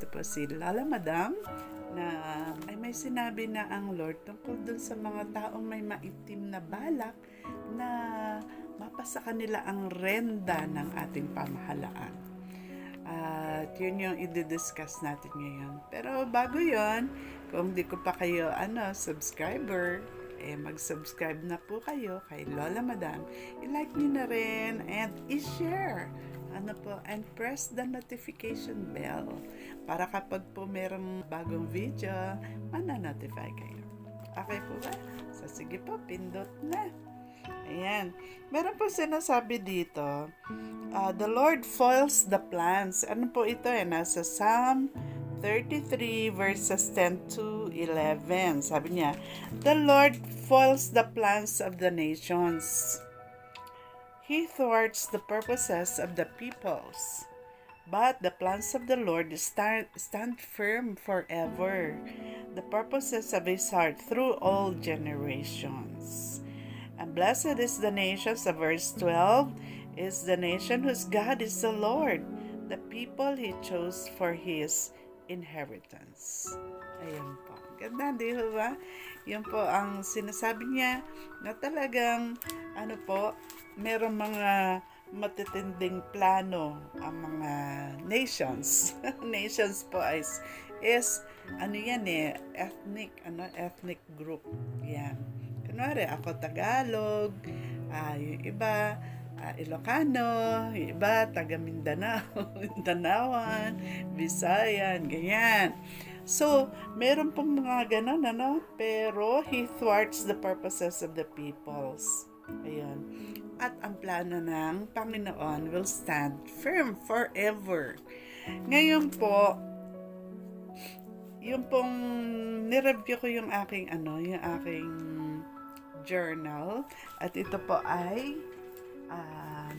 ito po si Lala Madam na ay may sinabi na ang Lord tungkol dun sa mga taong may maitim na balak na mapasa kanila ang renda ng ating pamahalaan. At yun yung i-discuss natin ngayon. Pero bago yon, kung di ko pa kayo subscriber, mag-subscribe na po kayo kay Lola Madam. I-like nyo na rin and i-share. And press the notification bell para kapag po merong bagong video, mananotify kayo. Okay po ba? So, sige po, pindot na. Ayan. Meron po sinasabi dito, the Lord foils the plans. Ano po ito? Nasa Psalm 33 verses 10 to 11. Sabi niya, the Lord foils the plans of the nations. He thwarts the purposes of the peoples, but the plans of the Lord stand firm forever, the purposes of his heart through all generations. And blessed is the nation, sa verse 12, is the nation whose God is the Lord, the people he chose for his inheritance. Ayan po. Ganda, di ba? Yun po ang sinasabi niya na talagang merong mga matitinding plano ang mga nations. Nations po is ethnic group. Yan. Kunwari, ako Tagalog, yung iba Ilocano, yung iba taga Mindanao, Mindanaoan, Visayan, ganyan. So, meron pong mga ganon, pero he thwarts the purposes of the peoples. Ayun. At ang plano ng Panginoon will stand firm forever. Ngayon po, yung pong nireview ko yung aking journal, at ito po ay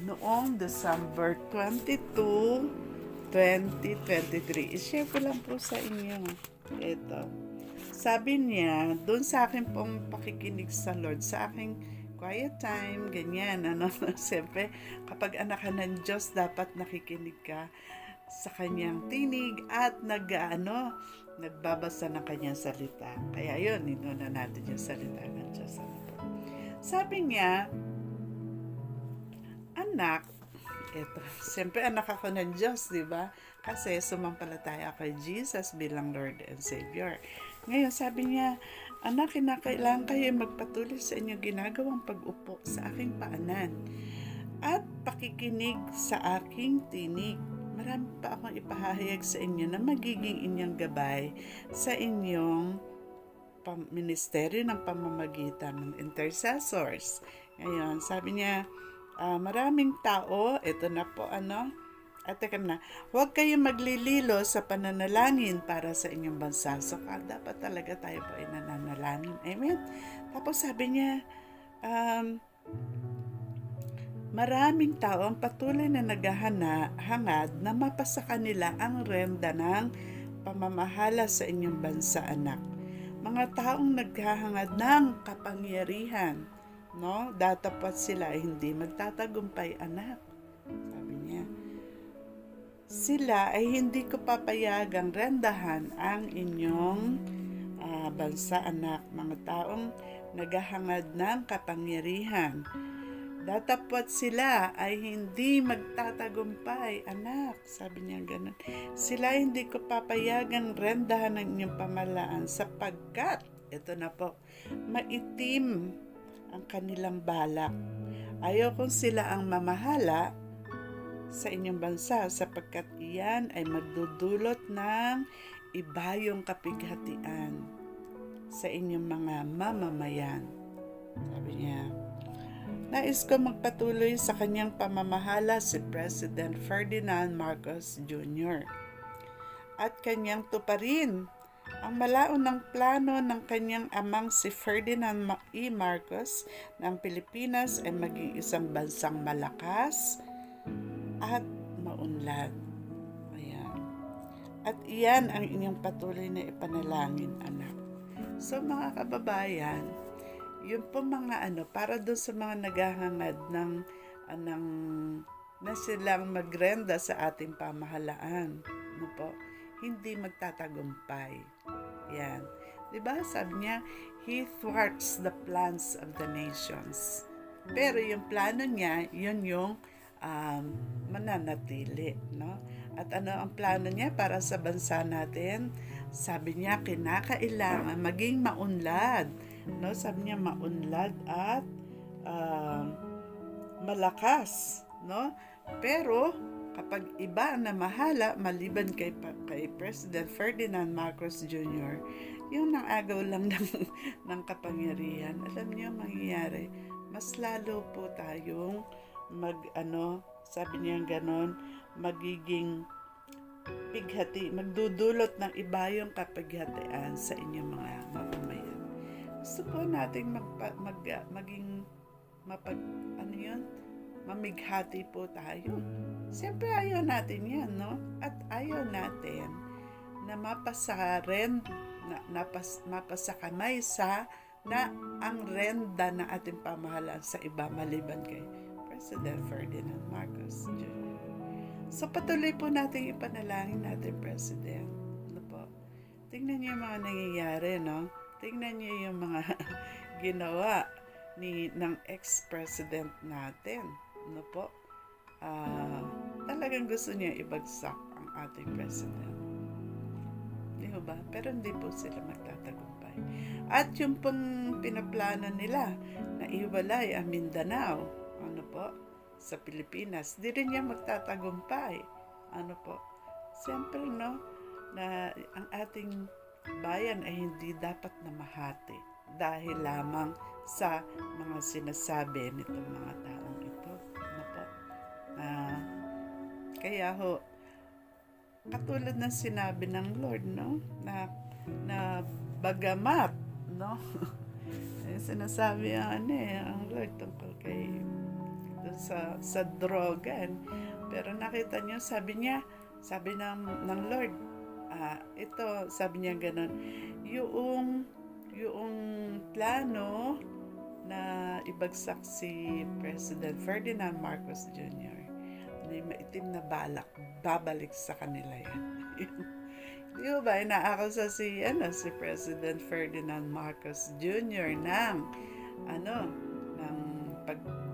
noong December 22, 2023. I-share ko lang po sa inyo. Ito. Sabi niya, doon sa akin pong pakikinig sa Lord, sa aking quiet time, ganyan, Siyempre, kapag anak ka ng Diyos, dapat nakikinig ka sa kanyang tinig at nagbabasa ng kanyang salita. Kaya yun, inuna natin yung salita ng Diyos. Sabi niya, anak, ito, siyempre anak ako ng Diyos, di ba? Kasi sumampalataya kay Jesus bilang Lord and Savior. Ngayon, sabi niya, anak, kinakailangan kayo magpatuloy sa inyong ginagawang pag-upo sa aking paanan at pakikinig sa aking tinig. Marami pa akong ipahahayag sa inyo na magiging inyong gabay sa inyong ministeryo ng pamamagitan ng intercessors. Ngayon, sabi niya, maraming tao, ito na po huwag kayong maglililo sa pananalangin para sa inyong bansa. So, dapat talaga tayo po ay nananalangin. Amen? Tapos sabi niya, maraming tao ang patuloy na naghahangad na mapasa kanila ang renda ng pamamahala sa inyong bansa, anak. Mga taong naghahangad ng kapangyarihan, datapat sila ay hindi magtatagumpay, anak. Sabi niya, sila ay hindi ko papayagang rendahan ang inyong bansa, anak. Mga taong naghahangad ng kapangyarihan, datapwat sila ay hindi magtatagumpay, anak. Sabi niya ganun. Sila ay hindi ko papayagang rendahan ng inyong pamalaan sapagkat, ito na po, maitim ang kanilang balak. Ayaw kong sila ang mamahala sa inyong bansa sapagkat iyan ay magdudulot ng ibayong kapighatian sa inyong mga mamamayan. Sabi niya, nais ko magpatuloy sa kanyang pamamahala si President Ferdinand Marcos Jr. at kanyang tuparin ang malaunang plano ng kanyang amang si Ferdinand E. Marcos na ang Pilipinas ay maging isang bansang malakas at maunlad. Ayan. At iyan ang inyong patuloy na ipanalangin, anak. So, mga kababayan, yun po mga para doon sa mga naghahangad na silang magrenda sa ating pamahalaan. Po? hindi magtatagumpay. Yan. Diba? Sabi niya, He thwarts the plans of the nations. Pero yung plano niya, yun yung mananatili, no? At ano ang plano niya para sa bansa natin? Sabi niya, kinakailangan maging maunlad, no? Sabi niya, maunlad at malakas, no? Pero kapag iba na mahala, maliban kay President Ferdinand Marcos Jr., yung nang-agaw lang ng kapangyarihan, alam niyo mangyayari, mas lalo po tayong sabi niya ganon, magiging pighati, magdudulot ng iba yung kapighatian sa inyong mga mamamayan. Gusto po nating mamighati po tayo. Siyempre ayaw natin yan, no? At ayaw natin na mapasakamay sa na ang renda ng ating pamahalaan sa iba maliban kay President Ferdinand Marcos Jr. So patuloy po nating ipanalangin natin, President. Ano po? Tingnan niyo yung mga nangyayari, no? Tingnan niyo yung mga ginawa ng ex-president natin. Ano po? Talagang gusto niya ibagsak ang ating president. Di ba? Pero hindi po sila magtatagumpay. At yung pong pinaplano nila na iwalay ang Mindanao, ano po, sa Pilipinas, di rin niya magtatagumpay. Ano po? Siyempre, no, na ang ating bayan ay hindi dapat na mahati dahil lamang sa mga sinasabi nitong mga taong ito. Ano po? Kaya ho, katulad ng sinabi ng Lord, no, na bagamat, no, sinasabi ang Lord tungkol kay sa droga. Pero nakita niyo, sabi ng Lord, ito, sabi niya ganun, yung plano na ibagsak si President Ferdinand Marcos Jr., may maitim na balak, babalik sa kanila yan. Di ba, inaakusa si President Ferdinand Marcos Jr. ng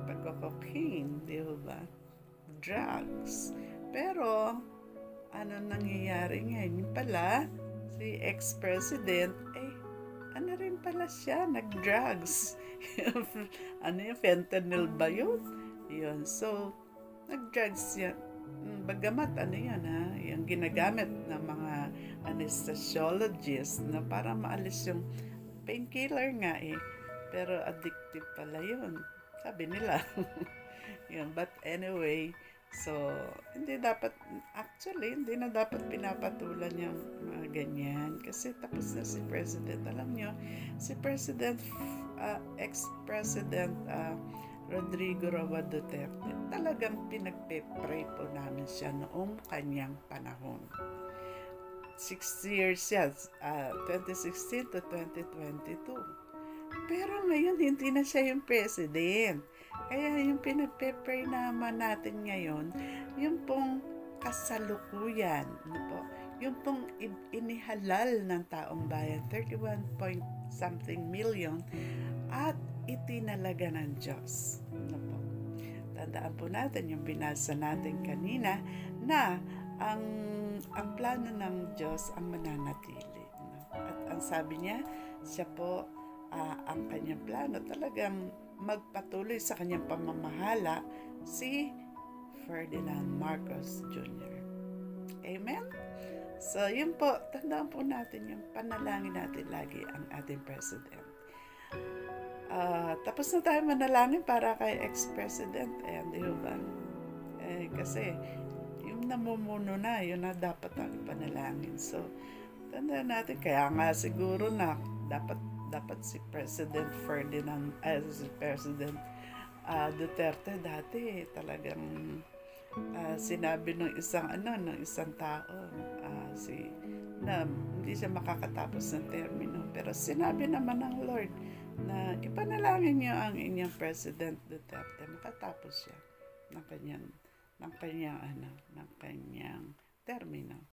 pagko-cocaine, di ba? Drugs. Pero, ano nangyayari ngayon? Pala, si ex-president, rin pala siya, nag-drugs. Yung fentanyl ba yun? Yun. So, nag-drugs yan. Bagamat yung ginagamit ng mga anesthesiologist na para maalis yung painkiller nga pero addictive pala yun, sabi nila. Yun, but anyway, so hindi na dapat pinapatulan yung mga ganyan kasi tapos na si President. Alam nyo, si President ex-President Rodrigo Roa Duterte, talagang pinagpe-pray po namin siya noong kanyang panahon. 6 years siya, 2016 to 2022. Pero ngayon, hindi na siya yung president. Kaya yung pinagpe-pray naman natin ngayon, yung pong kasalukuyan, yung pong inihalal ng taong bayan, 31-something million, at itinalaga ng Diyos. Tandaan po natin yung binasa natin kanina na ang plano ng Diyos ang mananatili. At ang sabi niya, siya po ang kanyang plano talagang magpatuloy sa kanyang pamamahala si Ferdinand Marcos Jr. Amen? So, yun po, tandaan po natin yung panalangin natin lagi ang ating president. Tapos na tayo manalangin para kay ex-president. Di ba? Kasi yung namumuno na, yun na dapat ang panalangin. So, tandaan natin, kaya nga siguro na dapat si President Ferdinand, si President Duterte dati talagang sinabi ng isang tao na hindi siya makakatapos ng termino. Pero sinabi naman ng Lord na ipanalangin niyo ang inyong President Duterte, makatapos siya ng kanyang termino.